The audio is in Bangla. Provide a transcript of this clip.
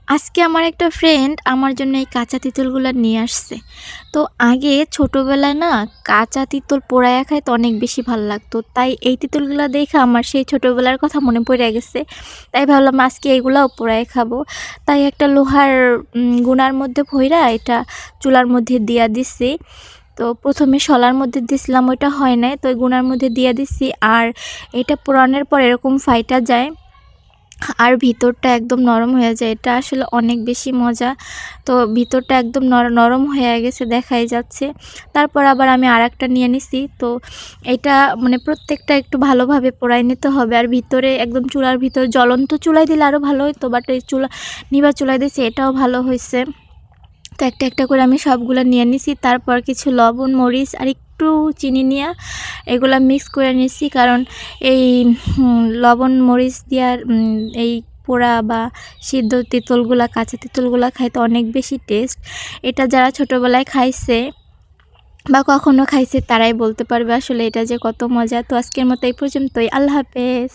আজকে আমার একটা ফ্রেন্ড আমার জন্য এই কাঁচা তিঁতলগুলা নিয়ে আসছে। তো আগে ছোটবেলায় না কাঁচা তিঁতল পোড়াইয়া খাইতে অনেক বেশি ভাল লাগতো। তাই এই তিঁতলগুলা দেইখা আমার সেই ছোটবেলার কথা মনে পইড়া গেছে। তাই ভাবলাম আজকে এগুলাও পোড়ায়ে খাবো। তাই একটা লোহার গুনার মধ্যে ভইরা এটা চুলার মধ্যে দিয়া দিছি। তো ১ম এ শলার মধ্যে দিছিলাম, ওইটা হয় নাই। তো ওই গুনার মধ্যে দিয়া দিছি। আর এটা পোড়ানোর পর এরকম ফাইটা যায়। আর ভিতরটা একদম নরম হয়ে যায়। এটা আসলে অনেক বেশি মজা। তো ভিতরটা একদম নরম হয়ে গেছে, দেখাই যাচ্ছে। তারপর আবার আমি আরেকটা নিয়ে নিছি। তো এটা মানে প্রত্যেকটা একটু ভালোভাবে পোড়ায় নিতে হবে। আর ভিতরে একদম চুলার ভিতর জ্বলন্ত চুলায় দিলে আরও ভালো হইতো, বাট এই নিভা চুলায় দিছি, এটাও ভালো হইছে। তো একটা একটা করে আমি সবগুলা নিয়ে নিছি। তারপর কিছু লবণ, মরিচ আর একটু চিনি নিয়া এগুলা মিক্স করে নিছি। কারণ এই লবণ মরিচ দিয়ার এই পোড়া বা সিদ্ধ তিঁতলগুলা, কাঁচা তিঁতলগুলা খাইতে অনেক বেশি টেস্ট। এটা যারা ছোটোবেলায় খাইছে বা কখনো খাইছে তারাই বলতে পারবে আসলে এটা যে কত মজা। তো আজকের মতো এই পর্যন্তই। আল্লাহ হাফেজ।